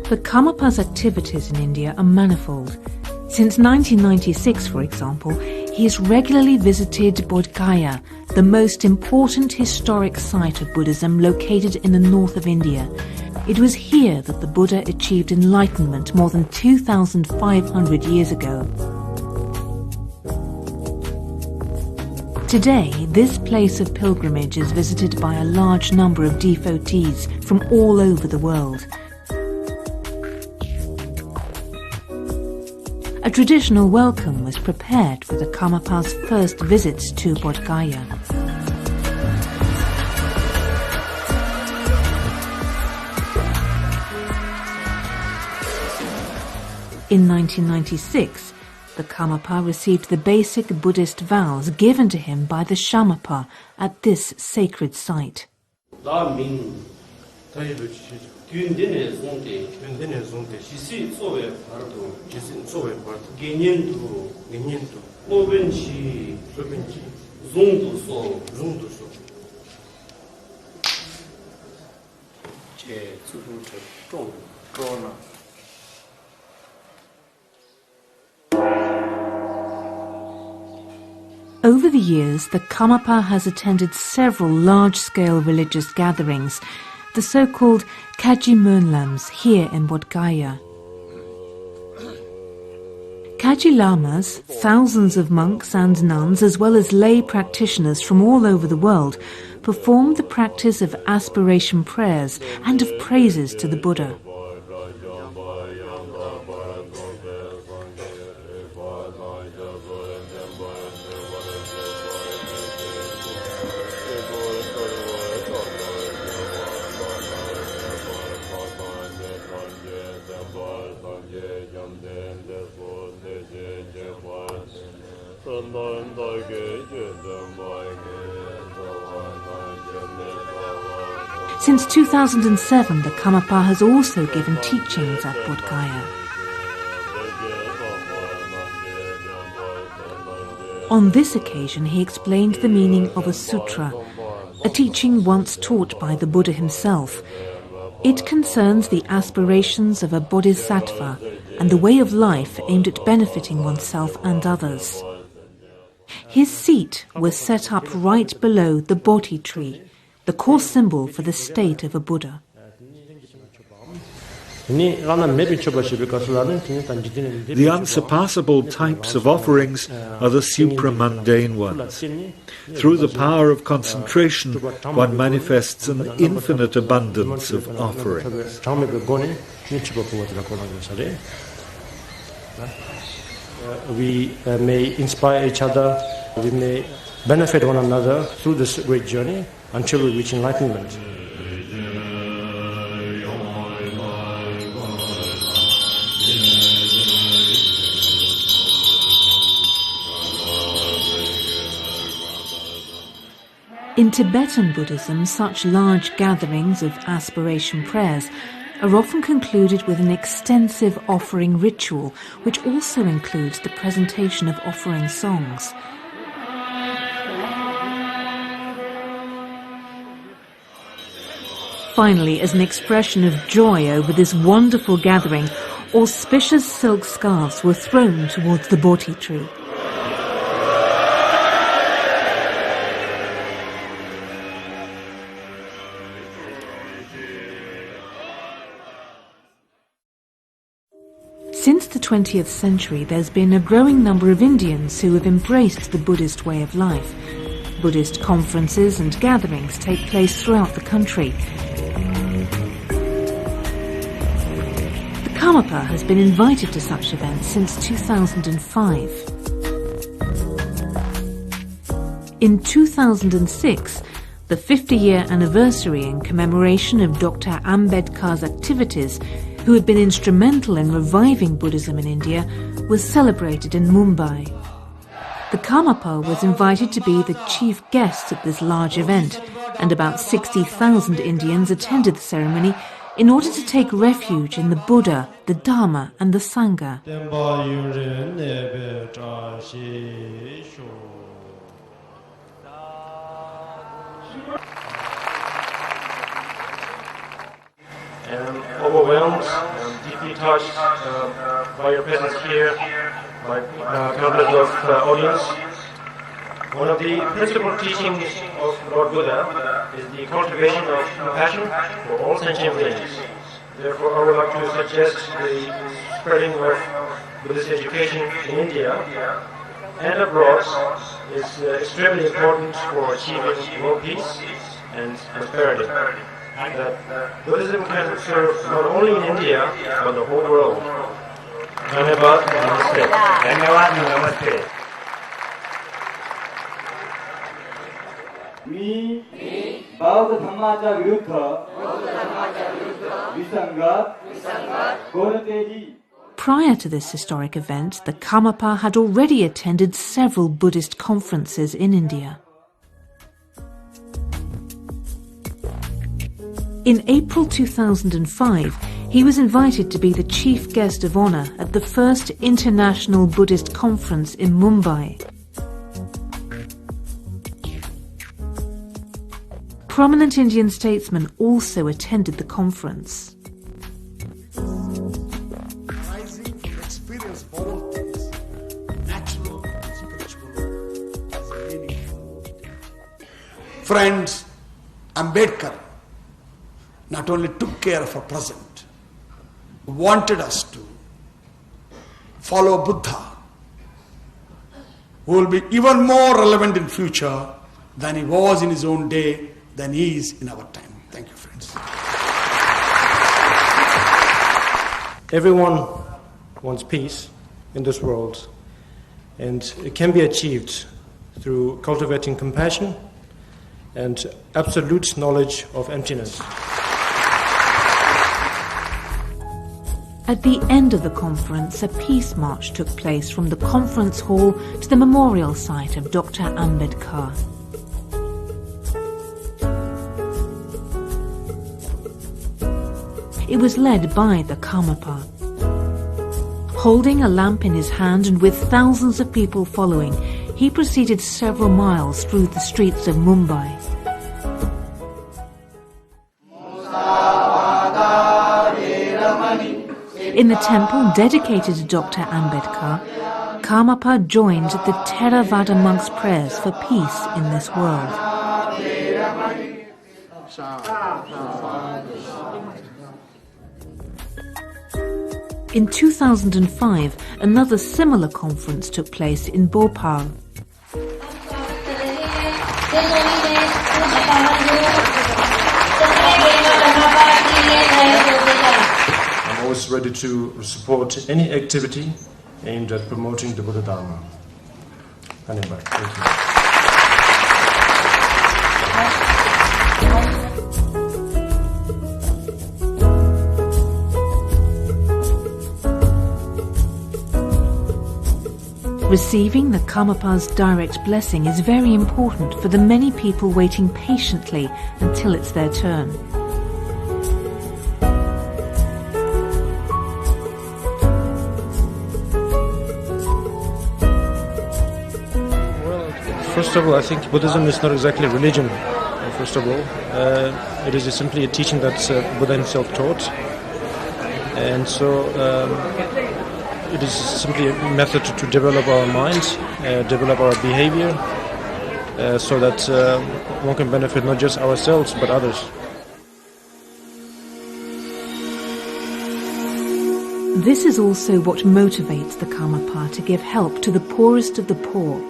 The Karmapa's activities in India are manifold. Since 1996, for example, he has regularly visited Bodh Gaya, the most important historic site of Buddhism located in the north of India. It was here that the Buddha achieved enlightenment more than 2,500 years ago. Today, this place of pilgrimage is visited by a large number of devotees from all over the world. A traditional welcome was prepared for the Karmapa's first visits to Bodh Gaya. In 1996, the Karmapa received the basic Buddhist vows given to him by the Shamapa at this sacred site. Over the years, the Karmapa has attended several large-scale religious gatherings, the so-called Kaji Mönlams, here in Bodh Gaya. Kaji Lamas, thousands of monks and nuns, as well as lay practitioners from all over the world, performed the practice of aspiration prayers and of praises to the Buddha. Since 2007, the Karmapa has also given teachings at Bodh Gaya. On this occasion, he explained the meaning of a sutra, a teaching once taught by the Buddha himself. It concerns the aspirations of a bodhisattva and the way of life aimed at benefiting oneself and others. His seat was set up right below the Bodhi tree, the core symbol for the state of a Buddha. The unsurpassable types of offerings are the supramundane ones. Through the power of concentration, one manifests an infinite abundance of offerings. We may inspire each other, we may benefit one another through this great journey until we reach enlightenment. In Tibetan Buddhism, such large gatherings of aspiration prayers are often concluded with an extensive offering ritual, which also includes the presentation of offering songs. Finally, as an expression of joy over this wonderful gathering, auspicious silk scarves were thrown towards the Bodhi tree. Since the 20th century, there's been a growing number of Indians who have embraced the Buddhist way of life. Buddhist conferences and gatherings take place throughout the country. The Karmapa has been invited to such events since 2005. In 2006, the 50-year anniversary in commemoration of Dr. Ambedkar's activities, who had been instrumental in reviving Buddhism in India, was celebrated in Mumbai. The Karmapa was invited to be the chief guest at this large event, and about 60,000 Indians attended the ceremony in order to take refuge in the Buddha, the Dharma and the Sangha. And overwhelmed and deeply touched by your presence here, by countless of audience. One of the principal teachings of Lord Buddha is the cultivation of compassion for all sentient beings. Therefore, I would like to suggest the spreading of Buddhist education in India and abroad is extremely important for achieving world peace and prosperity. That Buddhism can serve not only in India, but the whole world. Dhanyavad, namaste. Dhanyavad, namaste. मी बौद्ध धर्माच्या विरुद्ध विसंगत कोणतेही. Prior to this historic event, the Karmapa had already attended several Buddhist conferences in India. In April 2005, he was invited to be the chief guest of honour at the first International Buddhist Conference in Mumbai. Prominent Indian statesmen also attended the conference. Experience all things, natural and spiritual, is meaningful. Friends, Ambedkar not only took care of our present, wanted us to follow Buddha, who will be even more relevant in future than he was in his own day, than he is in our time. Thank you, friends. Everyone wants peace in this world, and it can be achieved through cultivating compassion and absolute knowledge of emptiness. At the end of the conference, a peace march took place from the conference hall to the memorial site of Dr. Ambedkar. It was led by the Karmapa. Holding a lamp in his hand and with thousands of people following, he proceeded several miles through the streets of Mumbai. In the temple dedicated to Dr. Ambedkar, Karmapa joined the Theravada monks' prayers for peace in this world. In 2005, another similar conference took place in Bhopal. I'm always ready to support any activity aimed at promoting the Buddha Dharma. Thank you. Receiving the Karmapa's direct blessing is very important for the many people waiting patiently until it's their turn. First of all, I think Buddhism is not exactly a religion, first of all. It is simply a teaching that Buddha himself taught. And so it is simply a method to develop our minds, develop our behavior, so that one can benefit not just ourselves but others. This is also what motivates the Karmapa to give help to the poorest of the poor.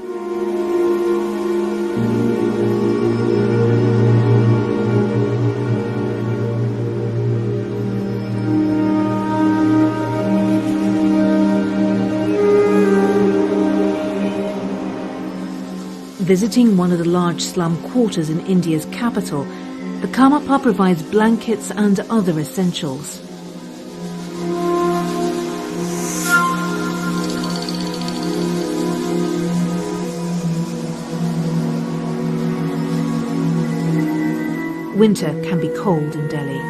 Visiting one of the large slum quarters in India's capital, the Karmapa provides blankets and other essentials. Winter can be cold in Delhi.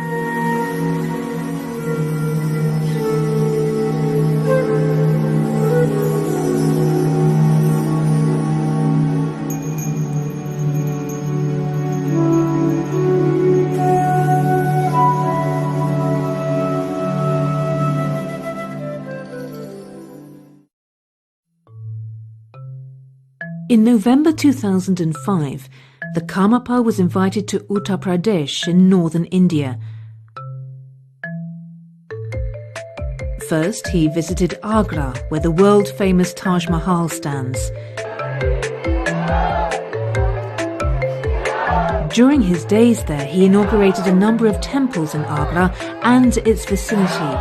In November 2005, the Karmapa was invited to Uttar Pradesh in northern India. First, he visited Agra, where the world-famous Taj Mahal stands. During his days there, he inaugurated a number of temples in Agra and its vicinity.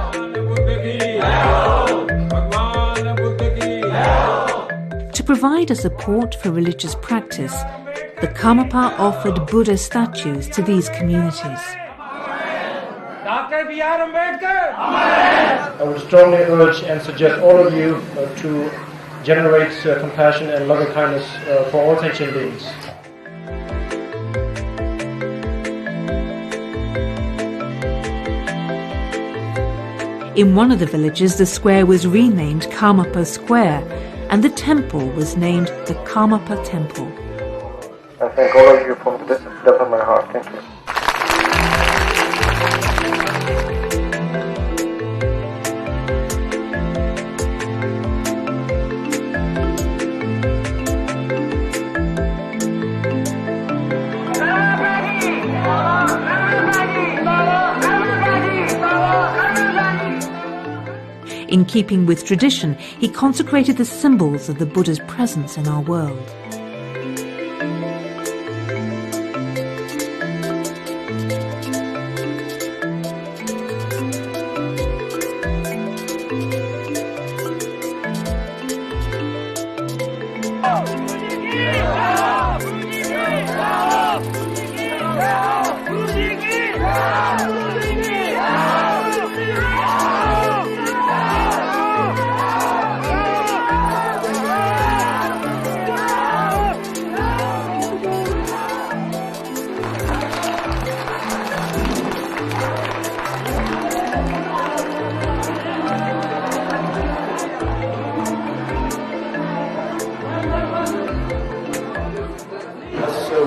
To provide a support for religious practice, the Karmapa offered Buddha statues to these communities. I would strongly urge and suggest all of you to generate compassion and loving kindness for all sentient beings. In one of the villages, the square was renamed Karmapa Square, and the temple was named the Karmapa Temple. I thank all of you from the depth of my heart. Thank you. In keeping with tradition, he consecrated the symbols of the Buddha's presence in our world.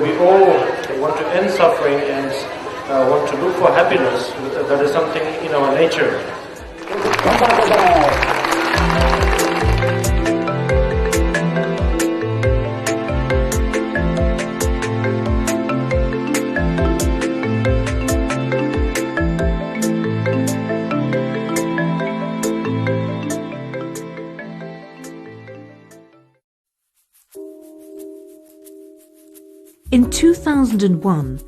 We all want to end suffering and want to look for happiness. That is something in our nature. In 2001,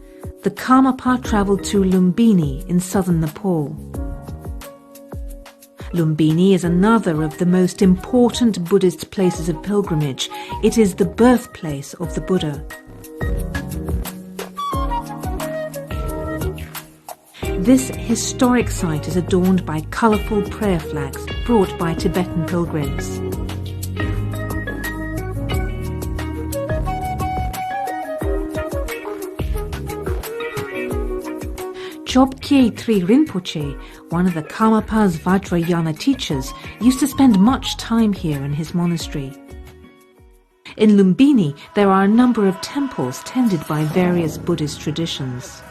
the Karmapa travelled to Lumbini in southern Nepal. Lumbini is another of the most important Buddhist places of pilgrimage. It is the birthplace of the Buddha. This historic site is adorned by colourful prayer flags brought by Tibetan pilgrims. Chobkye Tri Rinpoche, one of the Karmapa's Vajrayana teachers, used to spend much time here in his monastery. In Lumbini, there are a number of temples tended by various Buddhist traditions.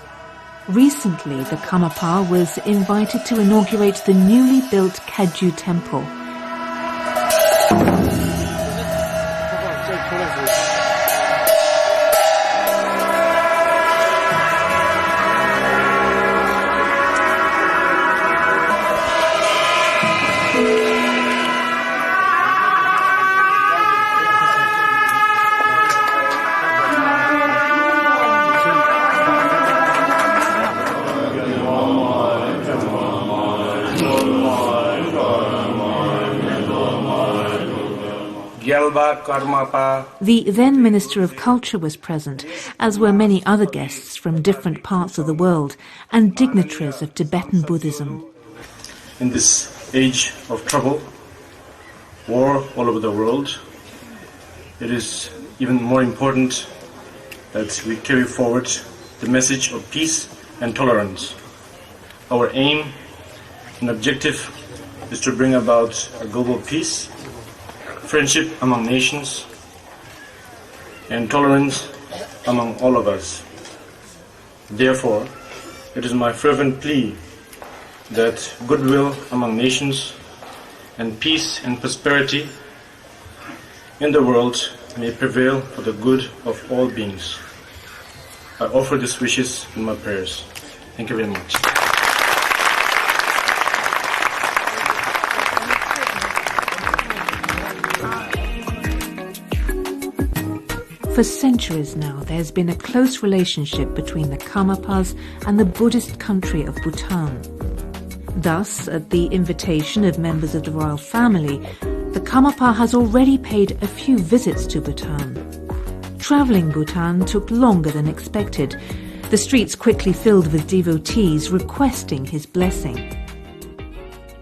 Recently, the Karmapa was invited to inaugurate the newly built Kagyu temple. XVII Karmapa. The then Minister of Culture was present, as were many other guests from different parts of the world and dignitaries of Tibetan Buddhism. In this age of trouble, war all over the world, it is even more important that we carry forward the message of peace and tolerance. Our aim and objective is to bring about a global peace, friendship among nations, and tolerance among all of us. Therefore, it is my fervent plea that goodwill among nations and peace and prosperity in the world may prevail for the good of all beings. I offer these wishes in my prayers. Thank you very much. For centuries now, there's been a close relationship between the Karmapas and the Buddhist country of Bhutan. Thus, at the invitation of members of the royal family, the Karmapa has already paid a few visits to Bhutan. Travelling Bhutan took longer than expected. The streets quickly filled with devotees requesting his blessing.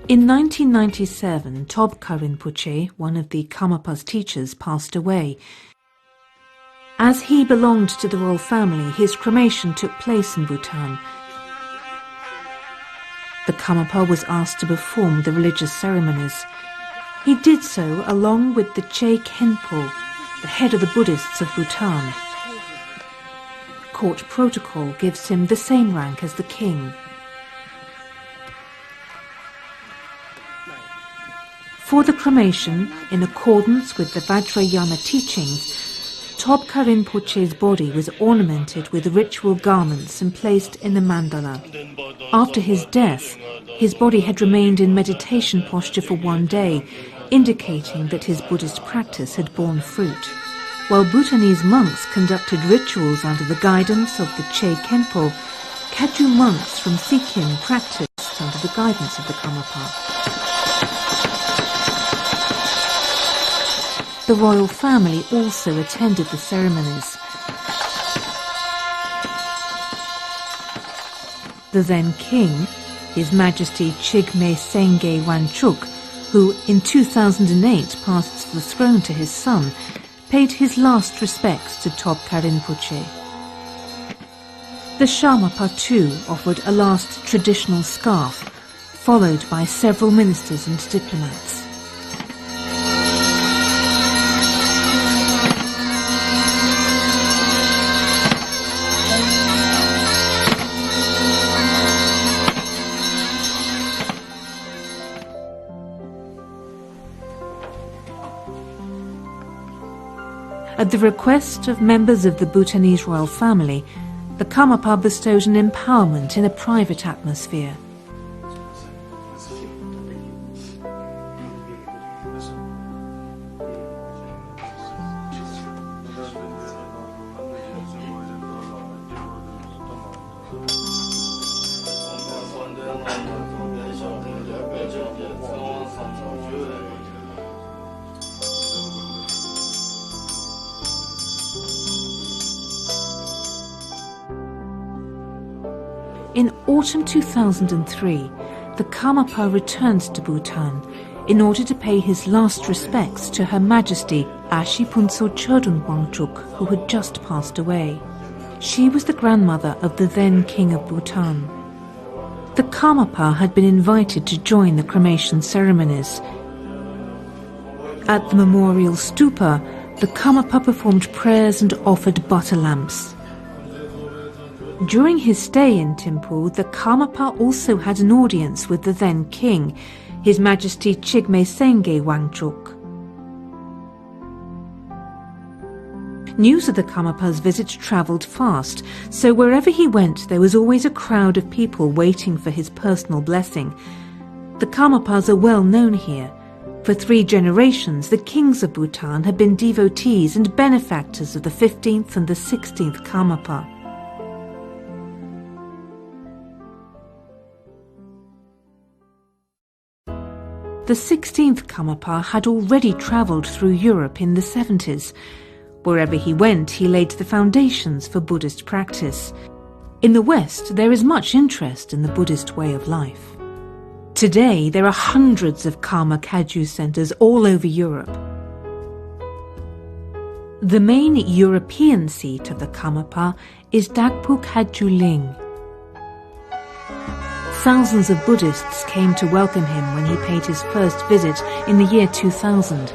In 1997, Tobka Rinpoche, one of the Karmapa's teachers, passed away. As he belonged to the royal family, his cremation took place in Bhutan. The Karmapa was asked to perform the religious ceremonies. He did so along with the Che Khenpo, the head of the Buddhists of Bhutan. Court protocol gives him the same rank as the king. For the cremation, in accordance with the Vajrayana teachings, Tobka Rinpoche's body was ornamented with ritual garments and placed in a mandala. After his death, his body had remained in meditation posture for 1 day, indicating that his Buddhist practice had borne fruit. While Bhutanese monks conducted rituals under the guidance of the Che Khenpo, Kagyu monks from Sikkim practiced under the guidance of the Karmapa. The royal family also attended the ceremonies. The then king, His Majesty Chigme Senge Wanchuk, who in 2008 passed the throne to his son, paid his last respects to Tobka Rinpoche. The Karmapa too offered a last traditional scarf, followed by several ministers and diplomats. At the request of members of the Bhutanese royal family, the Karmapa bestowed an empowerment in a private atmosphere. In autumn 2003, the Karmapa returned to Bhutan in order to pay his last respects to Her Majesty Ashipunso Chodun Wangchuk, who had just passed away. She was the grandmother of the then King of Bhutan. The Karmapa had been invited to join the cremation ceremonies. At the memorial stupa, the Karmapa performed prayers and offered butter lamps. During his stay in Thimphu, the Karmapa also had an audience with the then king, His Majesty Chigme Senge Wangchuk. News of the Karmapa's visit travelled fast, so wherever he went there was always a crowd of people waiting for his personal blessing. The Karmapas are well known here. For 3 generations, the kings of Bhutan had been devotees and benefactors of the 15th and the 16th Karmapa. The 16th Karmapa had already travelled through Europe in the 70s. Wherever he went, he laid the foundations for Buddhist practice. In the West, there is much interest in the Buddhist way of life. Today, there are hundreds of Karma Kagyu centres all over Europe. The main European seat of the Karmapa is Dagpo Kagyu Ling. Thousands of Buddhists came to welcome him when he paid his first visit in the year 2000.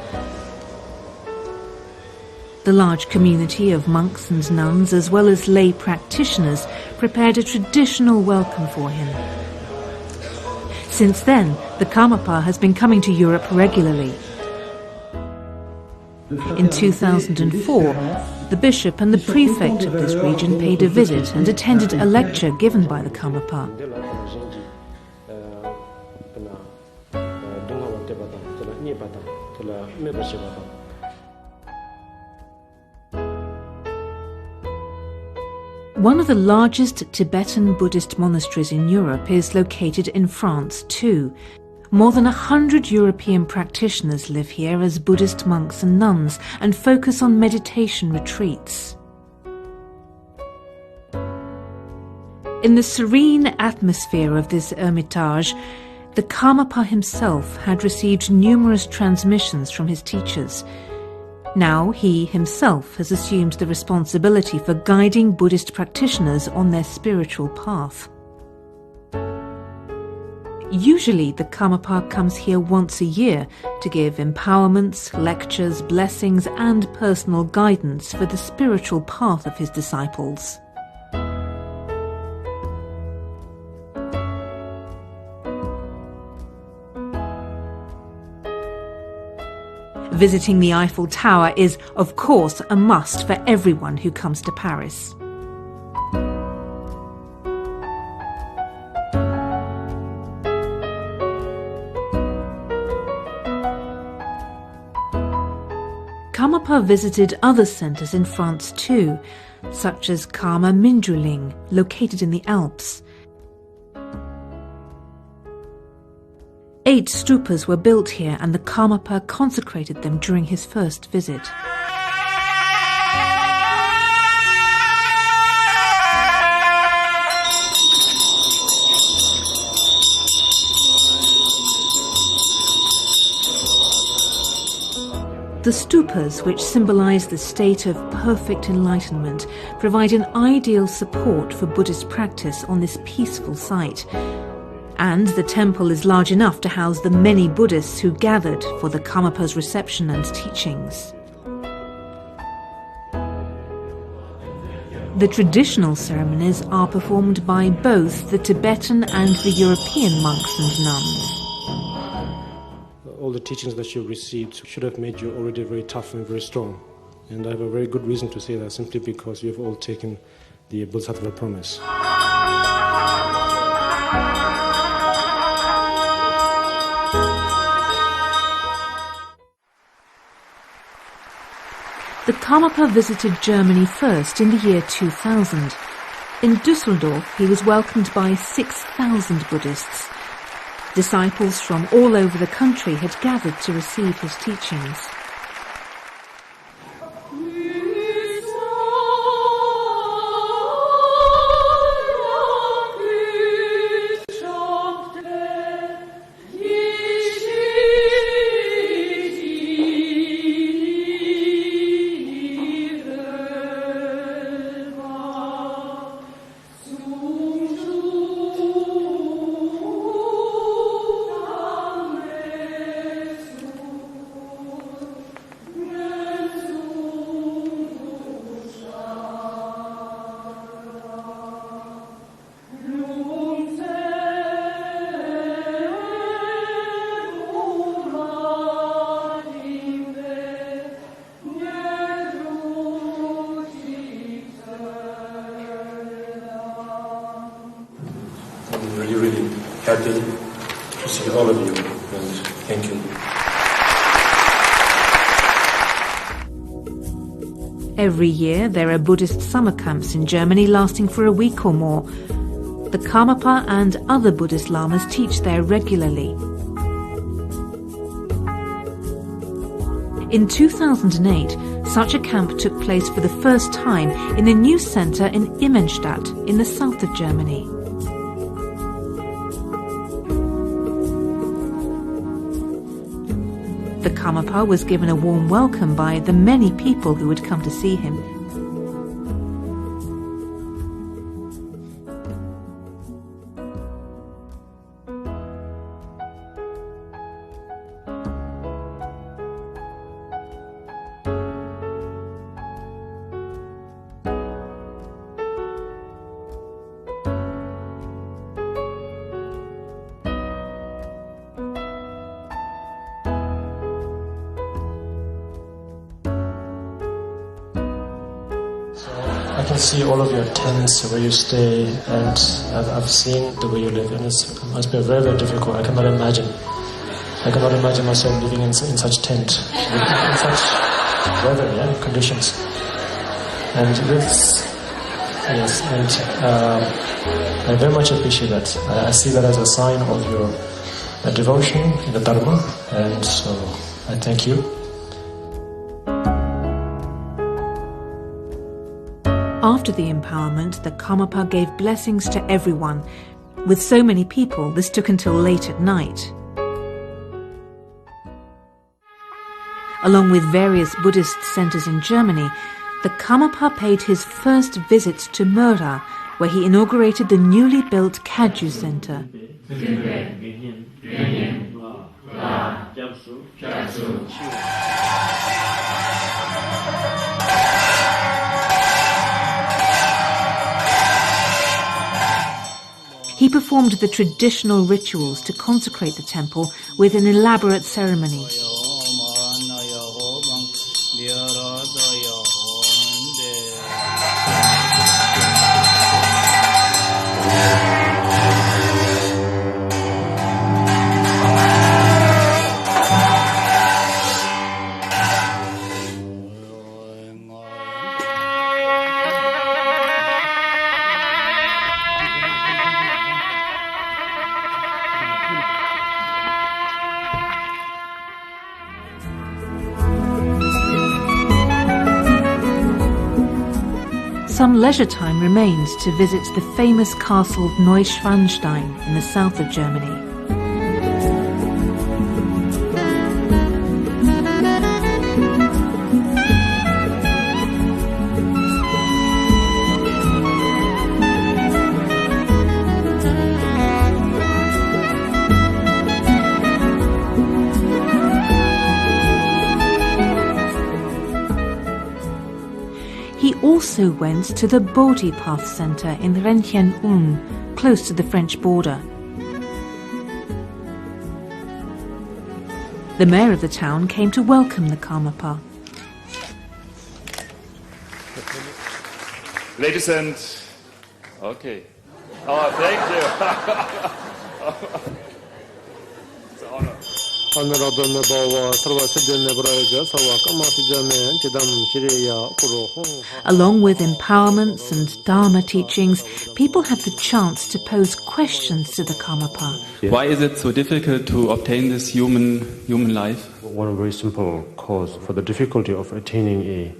The large community of monks and nuns, as well as lay practitioners, prepared a traditional welcome for him. Since then, the Karmapa has been coming to Europe regularly. In 2004, the bishop and the prefect of this region paid a visit and attended a lecture given by the Karmapa. One of the largest Tibetan Buddhist monasteries in Europe is located in France too. More than 100 European practitioners live here as Buddhist monks and nuns and focus on meditation retreats. In the serene atmosphere of this hermitage, the Karmapa himself had received numerous transmissions from his teachers. Now he himself has assumed the responsibility for guiding Buddhist practitioners on their spiritual path. Usually the Karmapa comes here once a year to give empowerments, lectures, blessings and personal guidance for the spiritual path of his disciples. Visiting the Eiffel Tower is, of course, a must for everyone who comes to Paris. Karmapa visited other centres in France too, such as Karma Mindruling, located in the Alps. 8 stupas were built here and the Karmapa consecrated them during his first visit. The stupas, which symbolize the state of perfect enlightenment, provide an ideal support for Buddhist practice on this peaceful site. And the temple is large enough to house the many Buddhists who gathered for the Karmapa's reception and teachings. The traditional ceremonies are performed by both the Tibetan and the European monks and nuns. All the teachings that you've received should have made you already very tough and very strong. And I have a very good reason to say that, simply because you've all taken the Bodhisattva promise. The Karmapa visited Germany first in the year 2000. In Düsseldorf, he was welcomed by 6,000 Buddhists. Disciples from all over the country had gathered to receive his teachings. I'm really happy to see all of you, and thank you. Every year there are Buddhist summer camps in Germany lasting for a week or more. The Karmapa and other Buddhist lamas teach there regularly. In 2008, such a camp took place for the first time in the new centre in Immenstadt in the south of Germany. The Karmapa was given a warm welcome by the many people who had come to see him. I can see all of your tents, where you stay, and I've seen the way you live, and it must be very, very difficult. I cannot imagine myself living in such tent, in such weather, conditions. And this, yes, and I very much appreciate that. I see that as a sign of your devotion in the Dharma, and so I thank you. After the empowerment, the Karmapa gave blessings to everyone. With so many people, this took until late at night. Along with various Buddhist centers in Germany, the Karmapa paid his first visit to Mura, where he inaugurated the newly built Kagyu Center. He performed the traditional rituals to consecrate the temple with an elaborate ceremony. Some leisure time remains to visit the famous castle Neuschwanstein in the south of Germany. He also went to the Bodhi Path Center in Renchen-Ulm, close to the French border. The mayor of the town came to welcome the Karmapa. Ladies and... Okay. Oh, thank you. It's an honor. Along with empowerments and Dharma teachings, people had the chance to pose questions to the Karmapa. Why is it so difficult to obtain this human life? One very simple cause for the difficulty of attaining a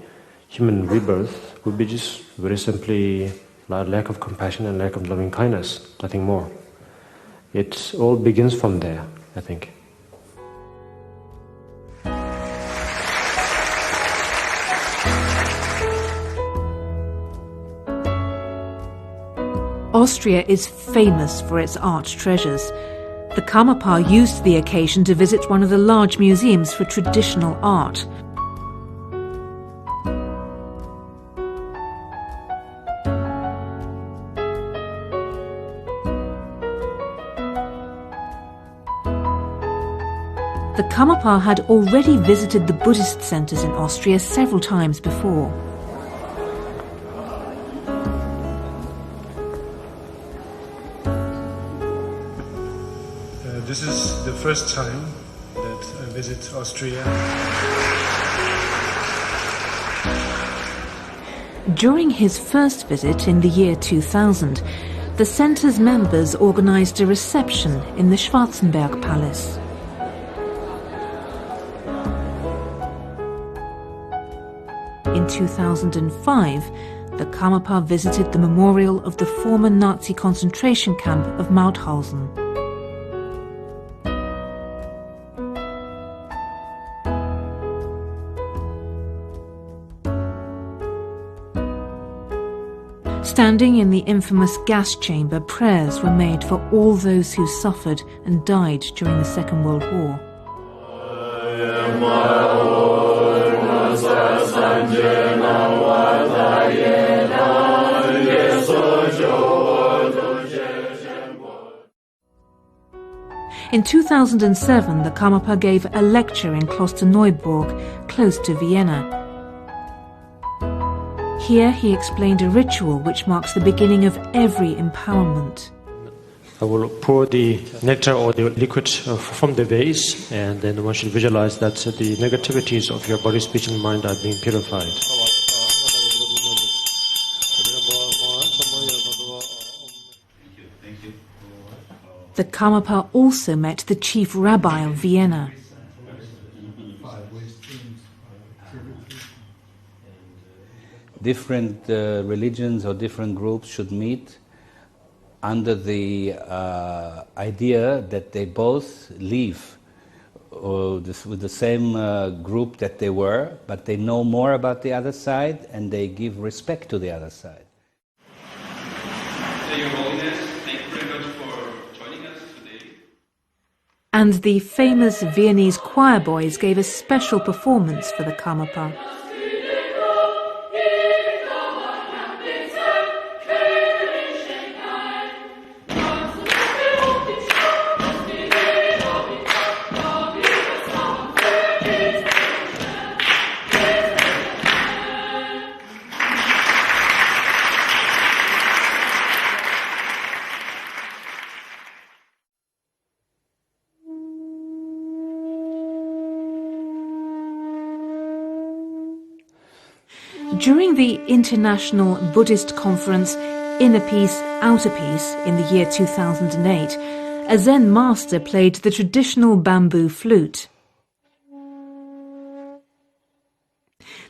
human rebirth would be just very simply lack of compassion and lack of loving kindness, nothing more. It all begins from there, I think. Austria is famous for its art treasures. The Karmapa used the occasion to visit one of the large museums for traditional art. The Karmapa had already visited the Buddhist centers in Austria several times before. This is the first time that I visit Austria. During his first visit in the year 2000, the center's members organized a reception in the Schwarzenberg Palace. In 2005, the Karmapa visited the memorial of the former Nazi concentration camp of Mauthausen. Standing in the infamous gas chamber, prayers were made for all those who suffered and died during the Second World War. In 2007, the Karmapa gave a lecture in Klosterneuburg, close to Vienna. Here he explained a ritual which marks the beginning of every empowerment. I will pour the nectar or the liquid from the vase, and then one should visualize that the negativities of your body, speech and mind are being purified. The Karmapa also met the chief rabbi of Vienna. Different religions or different groups should meet under the idea that they both live with the same group that they were, but they know more about the other side and they give respect to the other side. Your Holiness, thank you very much for joining us today. And the famous Viennese choir boys gave a special performance for the Karmapa. During the International Buddhist Conference Inner Peace, Outer Peace in the year 2008, a Zen master played the traditional bamboo flute.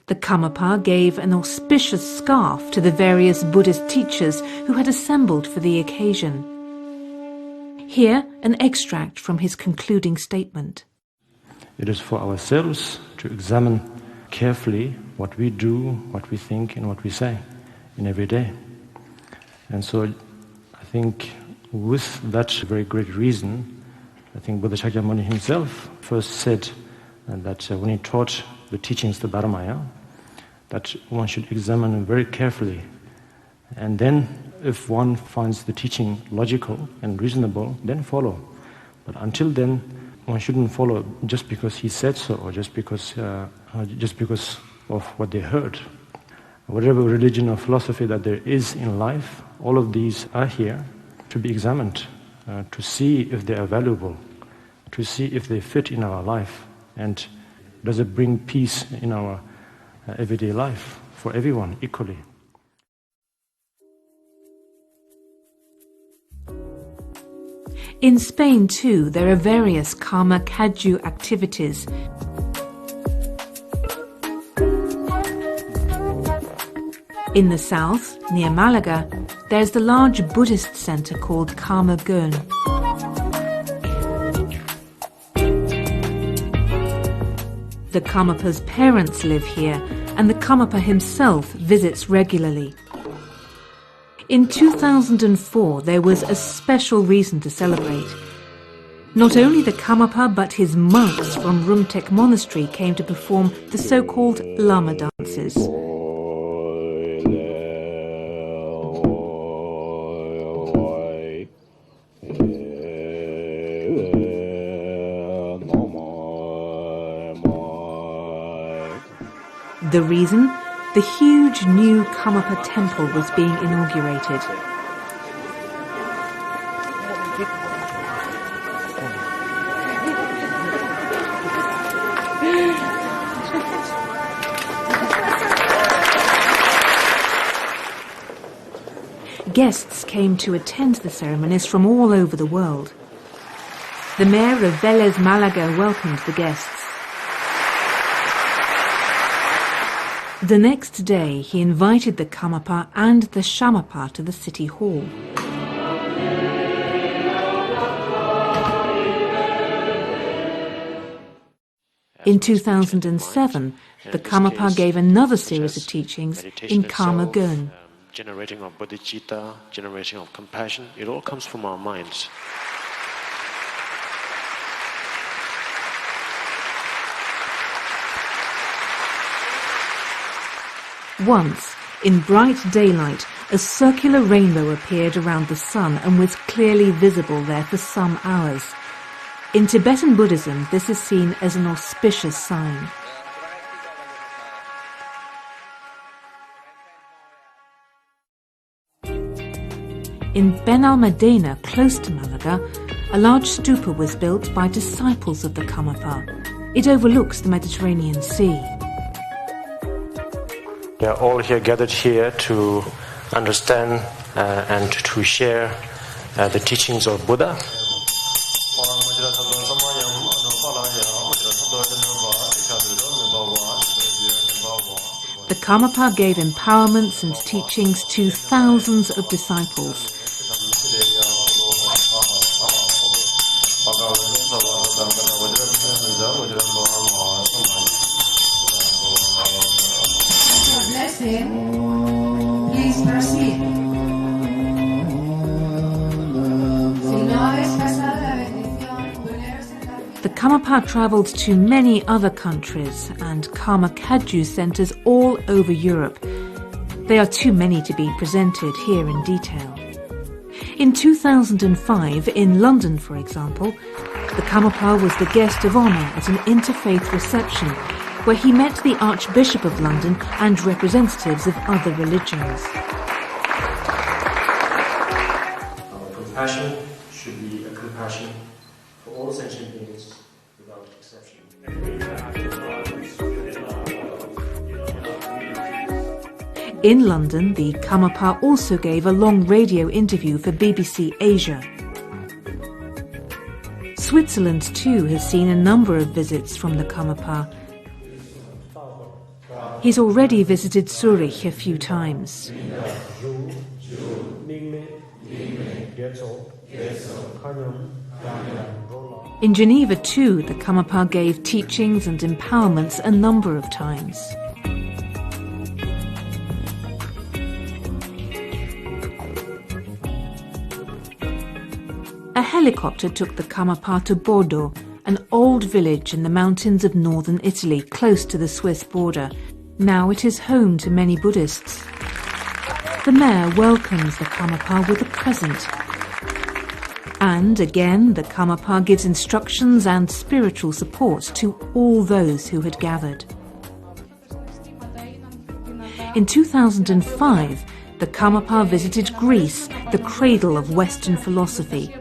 The Karmapa gave an auspicious scarf to the various Buddhist teachers who had assembled for the occasion. Here, an extract from his concluding statement. It is for ourselves to examine carefully what we do, what we think, and what we say in every day. And so I think with that very great reason, I think Buddha Shakyamuni himself first said that when he taught the teachings, the Dharma, that one should examine them very carefully. And then if one finds the teaching logical and reasonable, then follow. But until then, one shouldn't follow just because he said so, or just because of what they heard. Whatever religion or philosophy that there is in life, all of these are here to be examined, to see if they are valuable, to see if they fit in our life, and does it bring peace in our everyday life for everyone equally. In Spain, too, there are various Karma Kagyu activities. In the south, near Malaga, there's the large Buddhist center called Karma Gön. The Karmapa's parents live here, and the Karmapa himself visits regularly. In 2004, there was a special reason to celebrate. Not only the Karmapa, but his monks from Rumtek Monastery came to perform the so-called Lama dances. The reason? The huge new Karmapa temple was being inaugurated. Guests came to attend the ceremonies from all over the world. The mayor of Vélez Málaga welcomed the guests. The next day, he invited the Karmapa and the Shamapa to the city hall. In 2007, the Karmapa gave another series of teachings in Karma Gön. Generating of bodhicitta, generation of compassion, it all comes from our minds. Once, in bright daylight, a circular rainbow appeared around the sun and was clearly visible there for some hours. In Tibetan Buddhism, this is seen as an auspicious sign. In Ben Almadena, close to Malaga, a large stupa was built by disciples of the Karmapa. It overlooks the Mediterranean Sea. We are all here gathered here to understand and to share the teachings of Buddha. The Karmapa gave empowerments and teachings to thousands of disciples. Please proceed. The Karmapa travelled to many other countries and Karma Kagyu centres all over Europe. They are too many to be presented here in detail. In 2005, in London, for example, the Karmapa was the guest of honour at an interfaith reception where he met the Archbishop of London and representatives of other religions. Our compassion should be a compassion for all sentient beings without exception. In London, the Karmapa also gave a long radio interview for BBC Asia. Switzerland too has seen a number of visits from the Karmapa. He's already visited Zurich a few times. In Geneva too, the Karmapa gave teachings and empowerments a number of times. A helicopter took the Karmapa to Bordeaux, an old village in the mountains of northern Italy, close to the Swiss border. Now it is home to many Buddhists. The mayor welcomes the Karmapa with a present. And again, the Karmapa gives instructions and spiritual support to all those who had gathered. In 2005, the Karmapa visited Greece, the cradle of Western philosophy.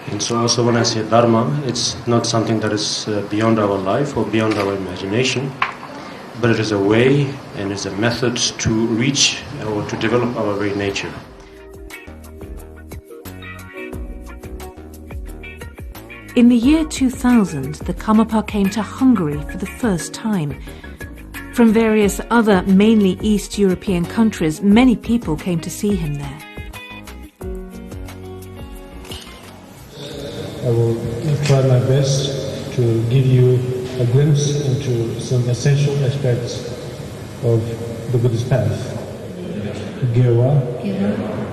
And so also when I say Dharma, it's not something that is beyond our life or beyond our imagination, but it is a way and is a method to reach or to develop our very nature. In the year 2000, the Karmapa came to Hungary for the first time. From various other, mainly East European countries, many people came to see him there. I will try my best to give you a glimpse into some essential aspects of the Buddhist path. Gewa,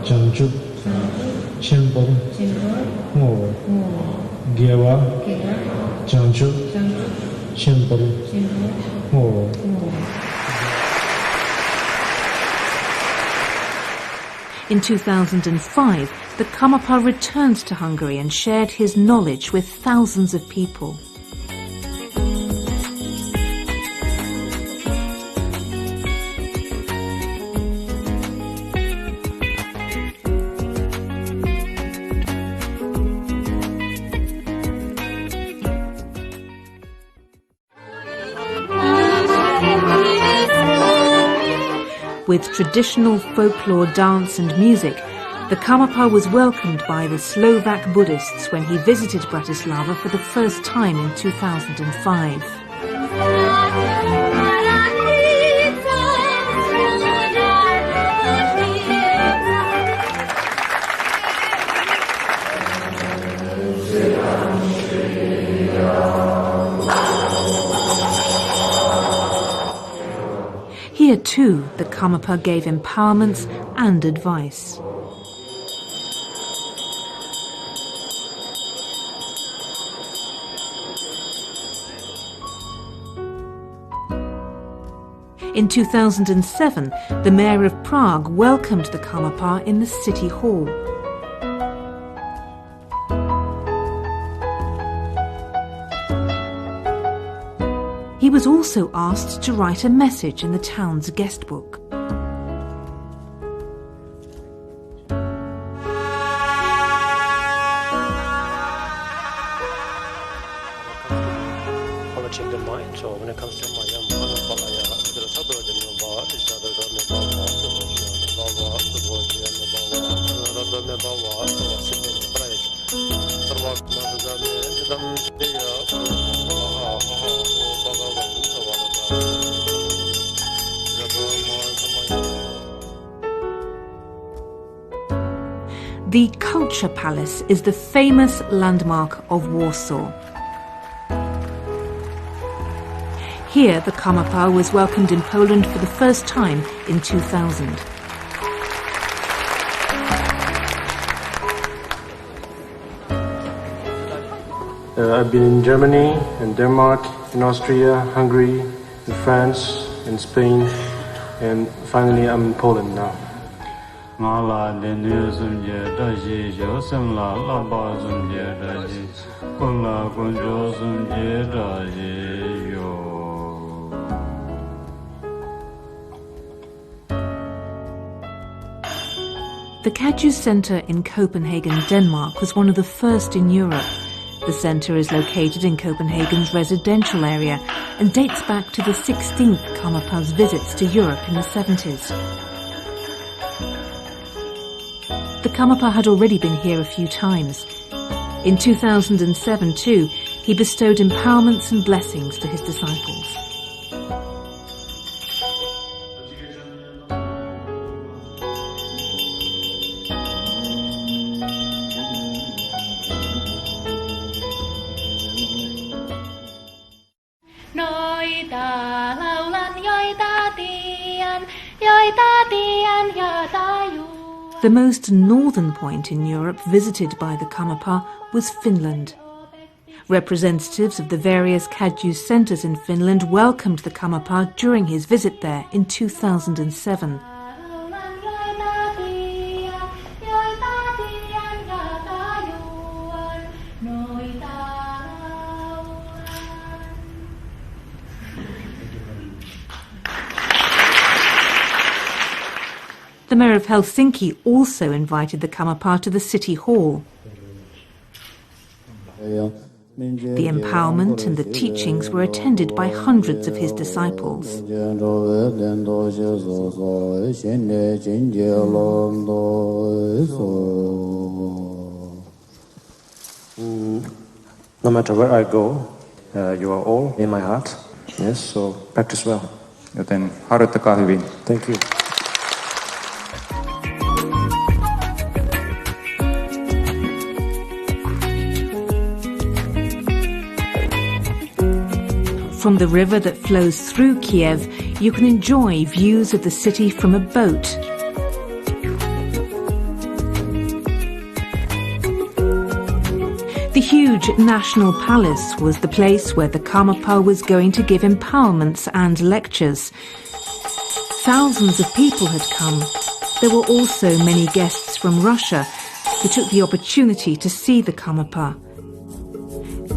Chanchuk, Chenpon, Ngo. Gewa, Chanchuk, Chenpon, Ngo. In 2005, the Karmapa returned to Hungary and shared his knowledge with thousands of people. With traditional folklore dance and music, the Karmapa was welcomed by the Slovak Buddhists when he visited Bratislava for the first time in 2005. Here too, the Karmapa gave empowerments and advice. In 2007, the mayor of Prague welcomed the Karmapa in the city hall. He was also asked to write a message in the town's guest book. when it comes to The Culture Palace is the famous landmark of Warsaw. Here, the Karmapa was welcomed in Poland for the first time in 2000. I've been in Germany, in Denmark, in Austria, Hungary, in France, in Spain, and finally I'm in Poland now. The Kaju Center in Copenhagen, Denmark was one of the first in Europe. The center is located in Copenhagen's residential area and dates back to the 16th Karmapa's visits to Europe in the 70s. The Karmapa had already been here a few times. In 2007 too, he bestowed empowerments and blessings to his disciples. The most northern point in Europe visited by the Karmapa was Finland. Representatives of the various Kaju centers in Finland welcomed the Karmapa during his visit there in 2007. The mayor of Helsinki also invited the Karmapa to the city hall. The empowerment and the teachings were attended by hundreds of his disciples. No matter where I go, you are all in my heart. Yes, so practice well. Joten harjoittakaa hyvin. Thank you. From the river that flows through Kiev, you can enjoy views of the city from a boat. The huge National Palace was the place where the Karmapa was going to give empowerments and lectures. Thousands of people had come. There were also many guests from Russia who took the opportunity to see the Karmapa.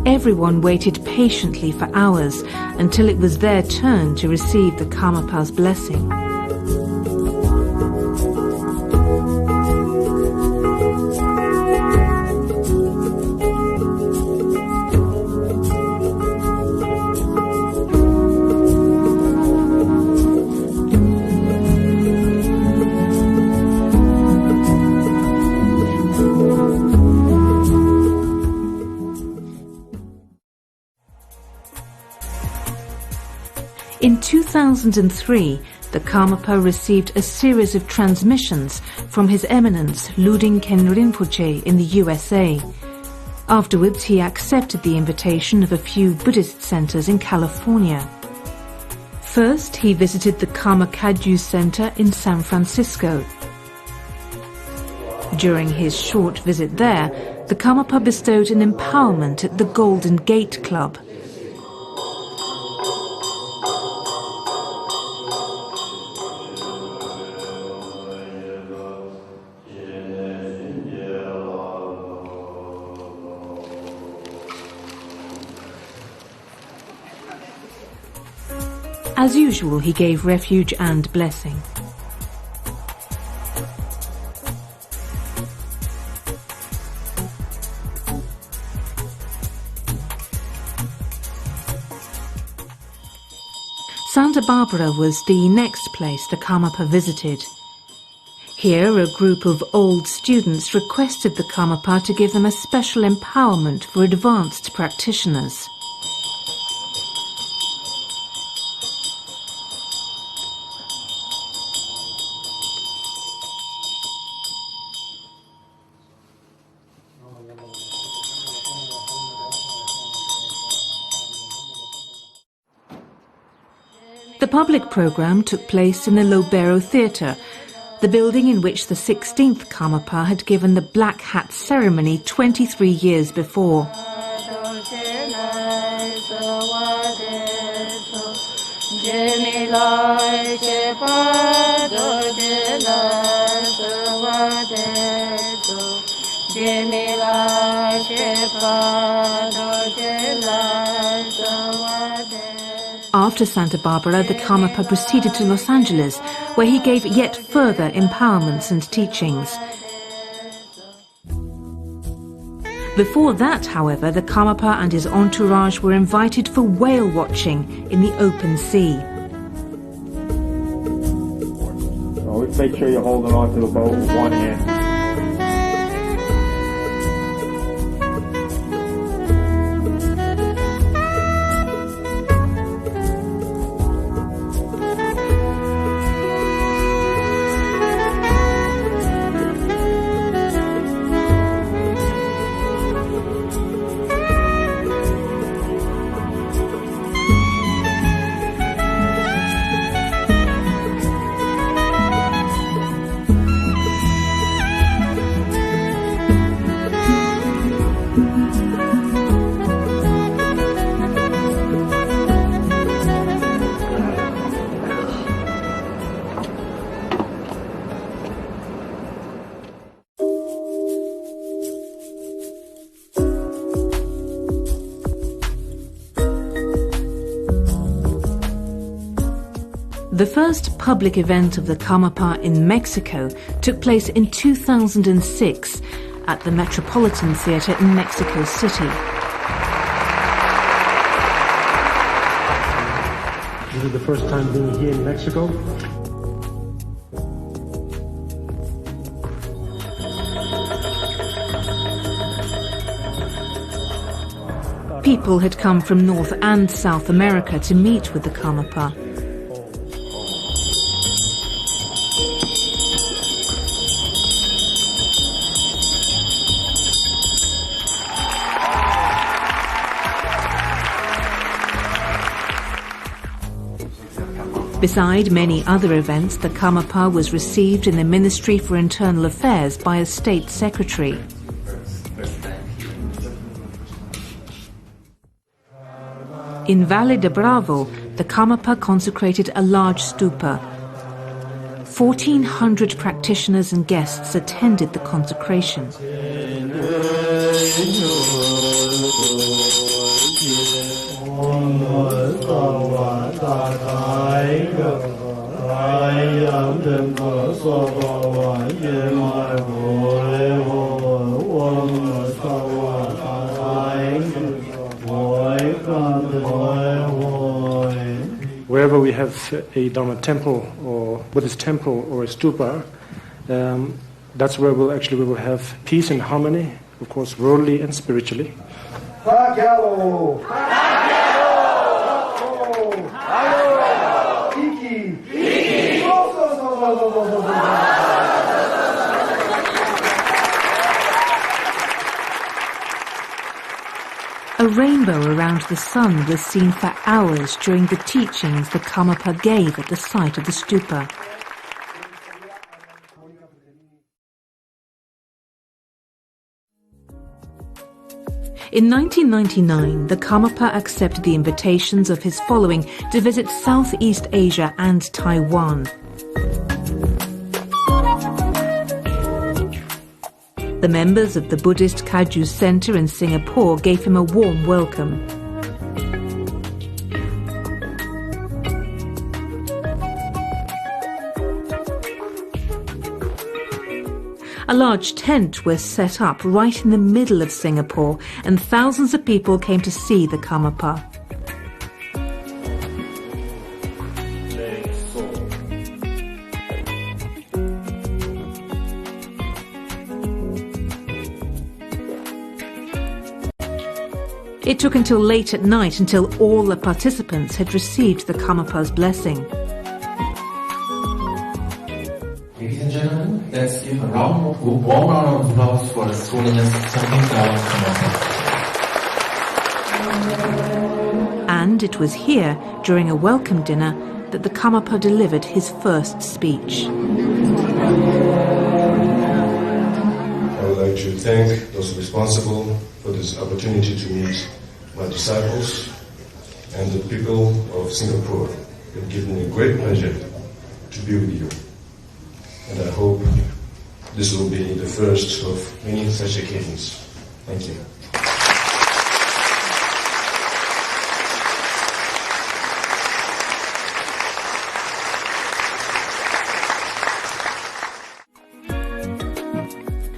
Everyone waited patiently for hours until it was their turn to receive the Karmapa's blessing. In 2003, the Karmapa received a series of transmissions from His Eminence Ludingken Rinpoche in the USA. Afterwards, he accepted the invitation of a few Buddhist centers in California. First, he visited the Karma Kaju Center in San Francisco. During his short visit there, the Karmapa bestowed an empowerment at the Golden Gate Club. As usual, he gave refuge and blessing. Santa Barbara was the next place the Karmapa visited. Here, a group of old students requested the Karmapa to give them a special empowerment for advanced practitioners. The public programme took place in the Lobero Theatre, the building in which the 16th Karmapa had given the Black Hat ceremony 23 years before. After Santa Barbara, the Karmapa proceeded to Los Angeles, where he gave yet further empowerments and teachings. Before that, however, the Karmapa and his entourage were invited for whale watching in the open sea. Make sure you're holding on to the boat with one hand. The first public event of the Karmapa in Mexico took place in 2006 at the Metropolitan Theatre in Mexico City. This is the first time being here in Mexico. People had come from North and South America to meet with the Karmapa. Beside many other events, the Karmapa was received in the Ministry for Internal Affairs by a state secretary. In Valle de Bravo, the Karmapa consecrated a large stupa. 1,400 practitioners and guests attended the consecration. Wherever we have a Dharma temple or Buddhist temple or a stupa, that's where we will have peace and harmony, of course, worldly and spiritually. A rainbow around the sun was seen for hours during the teachings the Karmapa gave at the site of the stupa. In 1999, the Karmapa accepted the invitations of his following to visit Southeast Asia and Taiwan. The members of the Buddhist Kaju Center in Singapore gave him a warm welcome. A large tent was set up right in the middle of Singapore, and thousands of people came to see the Karmapa. It took until late at night until all the participants had received the Karmapa's blessing. Ladies and gentlemen, let's give a warm round of applause for His Holiness XVII Karmapa. And it was here, during a welcome dinner, that the Karmapa delivered his first speech. I would like to thank those responsible for this opportunity to meet my disciples and the people of Singapore. It gives me a great pleasure to be with you. And I hope this will be the first of many such occasions. Thank you.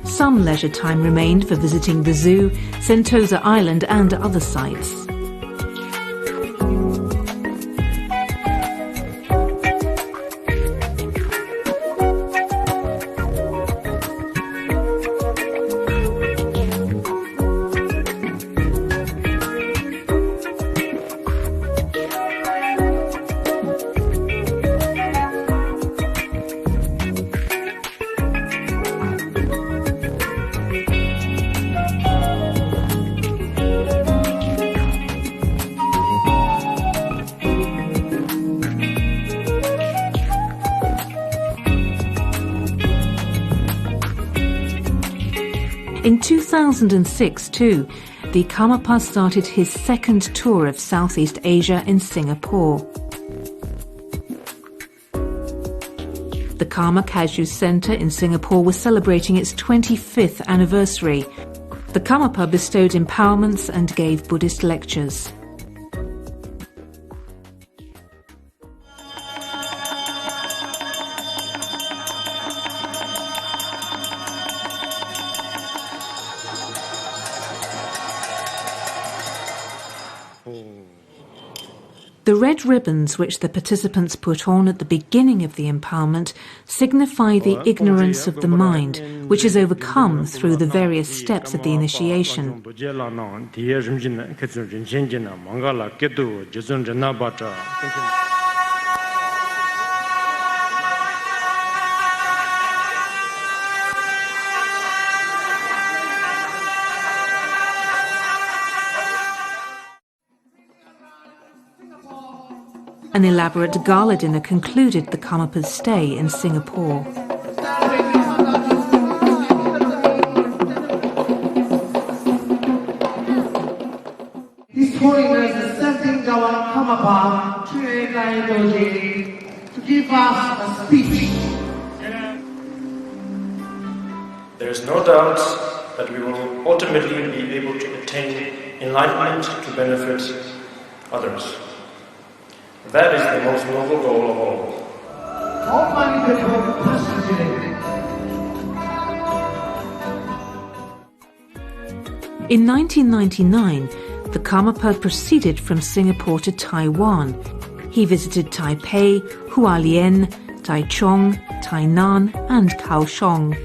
Some leisure time remained for visiting the zoo, Sentosa Island and other sites. In 2006 too, the Karmapa started his second tour of Southeast Asia in Singapore. The Karma Kaju Centre in Singapore was celebrating its 25th anniversary. The Karmapa bestowed empowerments and gave Buddhist lectures. The red ribbons which the participants put on at the beginning of the empowerment signify the ignorance of the mind, which is overcome through the various steps of the initiation. An elaborate gala dinner concluded the Karmapa's stay in Singapore. His Holiness XVII Karmapa to give us a speech. There is no doubt that we will ultimately be able to attain enlightenment to benefit others. That is the most noble goal of all. In 1999, the Karmapa proceeded from Singapore to Taiwan. He visited Taipei, Hualien, Taichung, Tainan and Kaohsiung.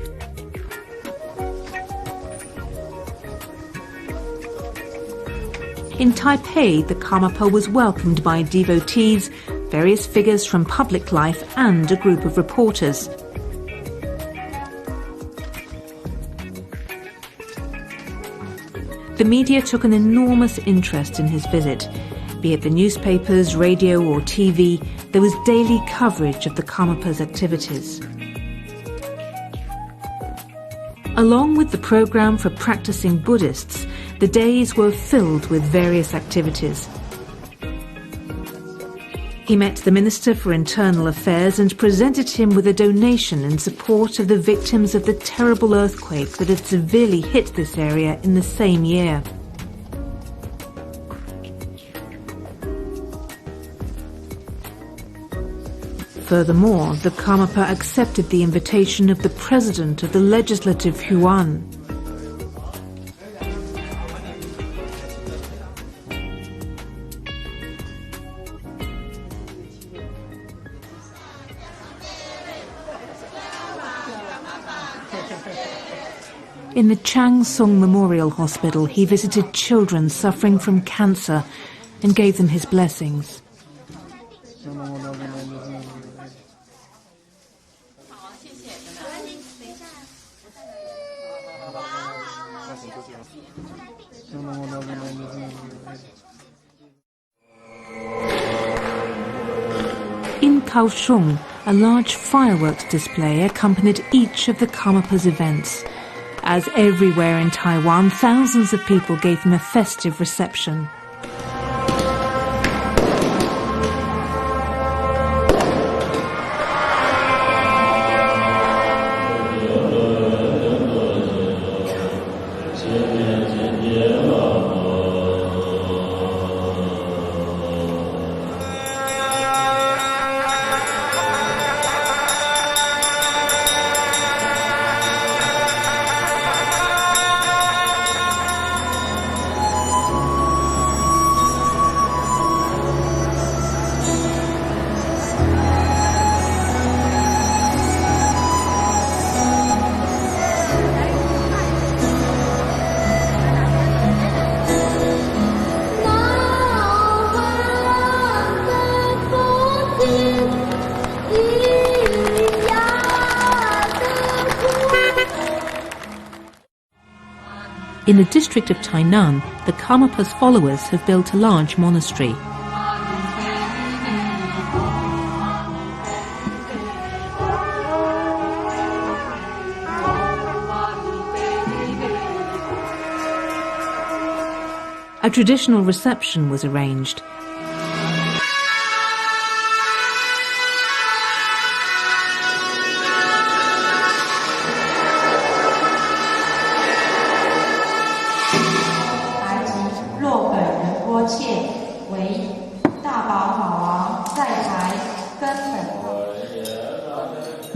In Taipei, the Karmapa was welcomed by devotees, various figures from public life and a group of reporters. The media took an enormous interest in his visit. Be it the newspapers, radio or TV, there was daily coverage of the Karmapa's activities. Along with the program for practicing Buddhists, the days were filled with various activities. He met the Minister for Internal Affairs and presented him with a donation in support of the victims of the terrible earthquake that had severely hit this area in the same year. Furthermore, the Karmapa accepted the invitation of the President of the Legislative Yuan. In the Changsung Memorial Hospital, he visited children suffering from cancer and gave them his blessings. In Kaohsiung, a large fireworks display accompanied each of the Karmapa's events. As everywhere in Taiwan, thousands of people gave them a festive reception. In the district of Tainan, the Karmapa's followers have built a large monastery. A traditional reception was arranged.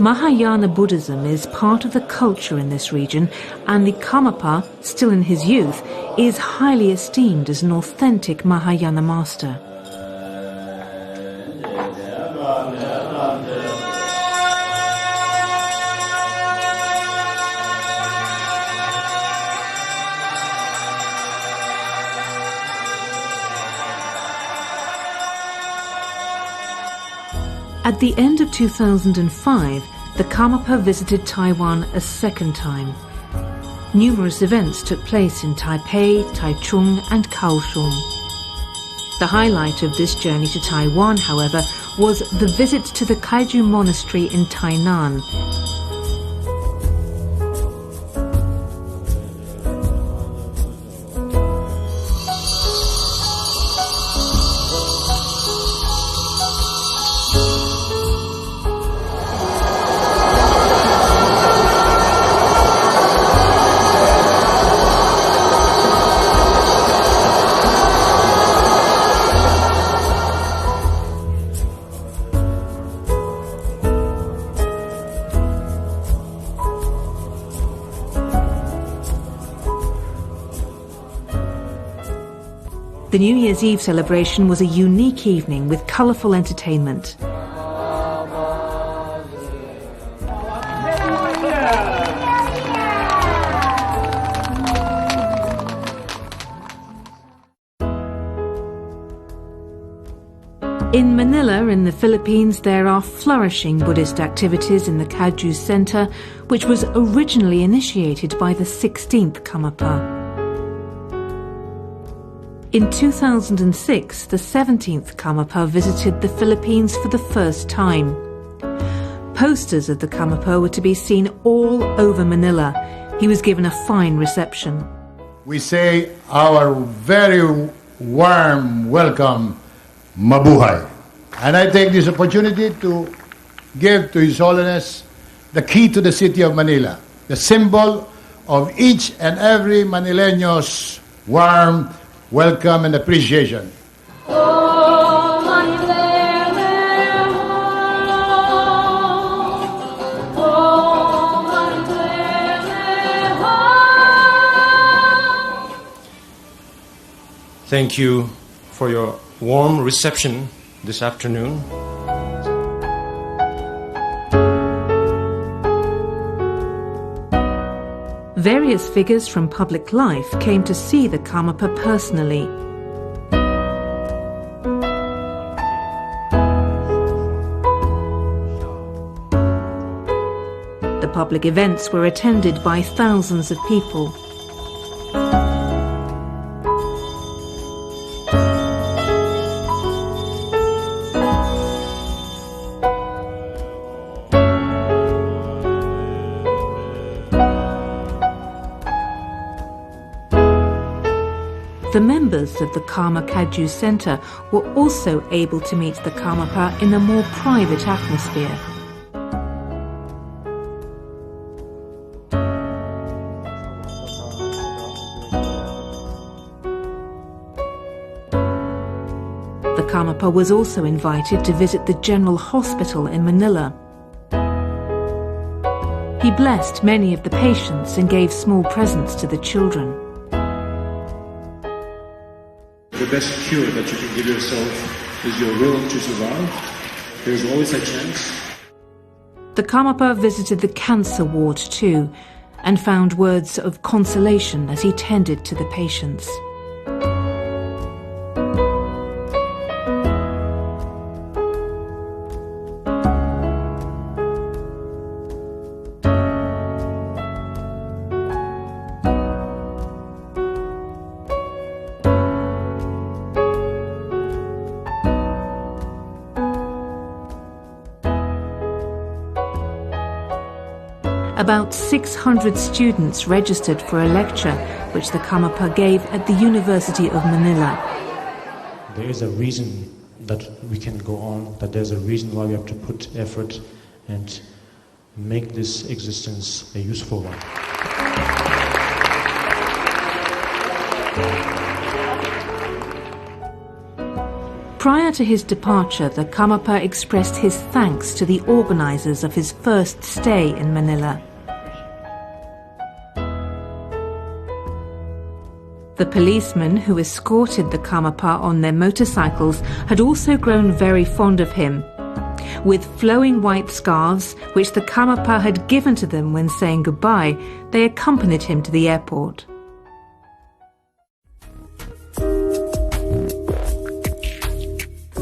Mahayana Buddhism is part of the culture in this region, and the Karmapa, still in his youth, is highly esteemed as an authentic Mahayana master. At the end of 2005, the Karmapa visited Taiwan a second time. Numerous events took place in Taipei, Taichung and Kaohsiung. The highlight of this journey to Taiwan, however, was the visit to the Kaiju Monastery in Tainan. The New Year's Eve celebration was a unique evening with colourful entertainment. In Manila, in the Philippines, there are flourishing Buddhist activities in the Kaju Center, which was originally initiated by the 16th Karmapa. In 2006, the 17th Karmapa visited the Philippines for the first time. Posters of the Karmapa were to be seen all over Manila. He was given a fine reception. We say our very warm welcome, Mabuhay. And I take this opportunity to give to His Holiness the key to the city of Manila, the symbol of each and every Manileño's warm welcome and appreciation. Thank you for your warm reception this afternoon. Various figures from public life came to see the Karmapa personally. The public events were attended by thousands of people. The members of the Karma Kagyu Center were also able to meet the Karmapa in a more private atmosphere. The Karmapa was also invited to visit the General Hospital in Manila. He blessed many of the patients and gave small presents to the children. The best cure that you can give yourself is your will to survive. There's always a chance. The Karmapa visited the cancer ward too, and found words of consolation as he tended to the patients. About 600 students registered for a lecture which the Karmapa gave at the University of Manila. There is a reason that we can go on, that there's a reason why we have to put effort and make this existence a useful one. Prior to his departure, the Karmapa expressed his thanks to the organizers of his first stay in Manila. The policemen who escorted the Karmapa on their motorcycles had also grown very fond of him. With flowing white scarves, which the Karmapa had given to them when saying goodbye, they accompanied him to the airport.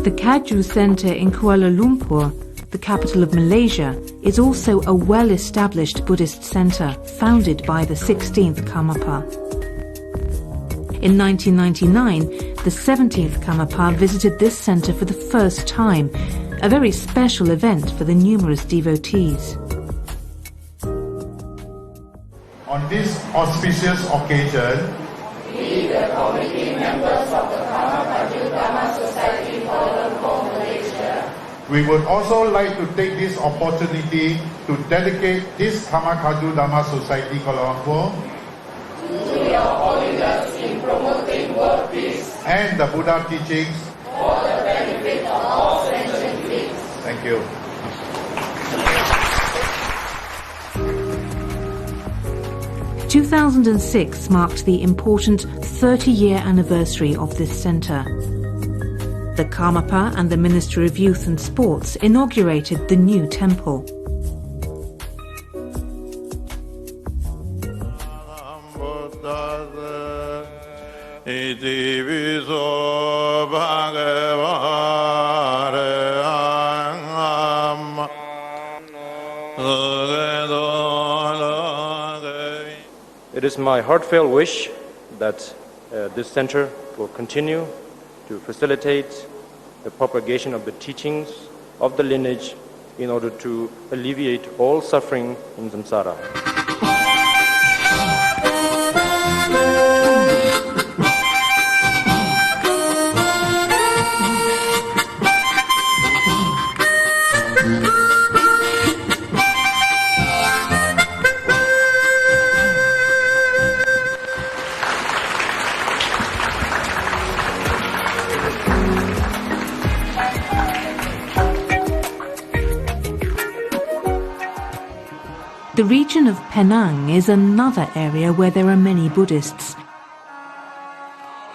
The Kagyu Center in Kuala Lumpur, the capital of Malaysia, is also a well-established Buddhist center founded by the 16th Karmapa. In 1999, the 17th Karmapa visited this center for the first time, a very special event for the numerous devotees. On this auspicious occasion, we, the committee members of the Karmapa Dhamma Society for Lumpur, Malaysia, we would also like to take this opportunity to dedicate this Karmapa Dhamma Society Kuala Lumpur to your holiness in promoting world peace and the Buddha teachings for the benefit of all sentient beings. Thank you. In 2006 marked the important 30-year anniversary of this centre. The Karmapa and the Minister of Youth and Sports inaugurated the new temple. It is my heartfelt wish that this center will continue to facilitate the propagation of the teachings of the lineage in order to alleviate all suffering in samsara. The region of Penang is another area where there are many Buddhists.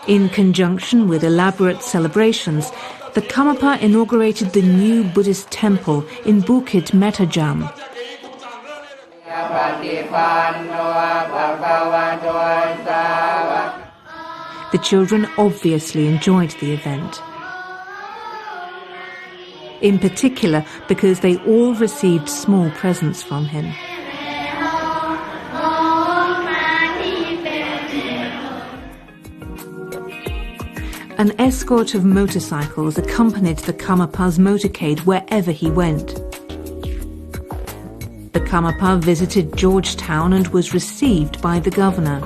In conjunction with elaborate celebrations, the Karmapa inaugurated the new Buddhist temple in Bukit Metajam. The children obviously enjoyed the event. In particular because they all received small presents from him. An escort of motorcycles accompanied the Karmapa's motorcade wherever he went. The Karmapa visited Georgetown and was received by the governor.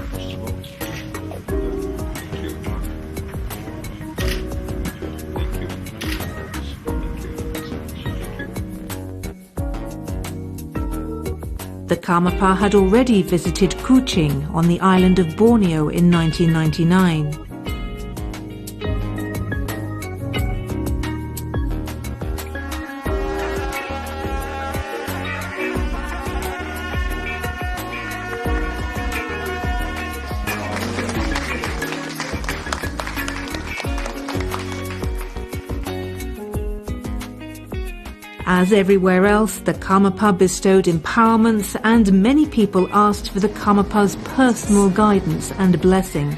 The Karmapa had already visited Kuching on the island of Borneo in 1999. As everywhere else, the Karmapa bestowed empowerments and many people asked for the Karmapa's personal guidance and blessing.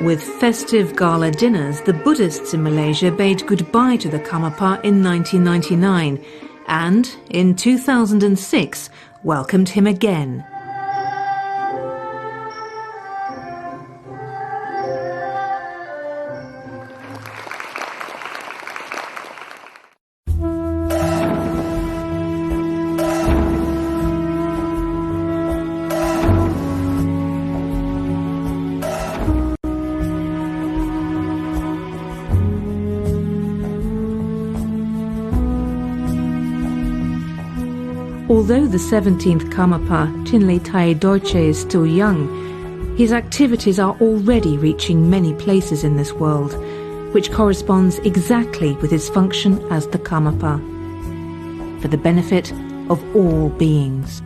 With festive gala dinners, the Buddhists in Malaysia bade goodbye to the Karmapa in 1999 and, in 2006, welcomed him again. Although the 17th Karmapa, Chinle Tai Dorche, is still young, his activities are already reaching many places in this world, which corresponds exactly with his function as the Karmapa, for the benefit of all beings.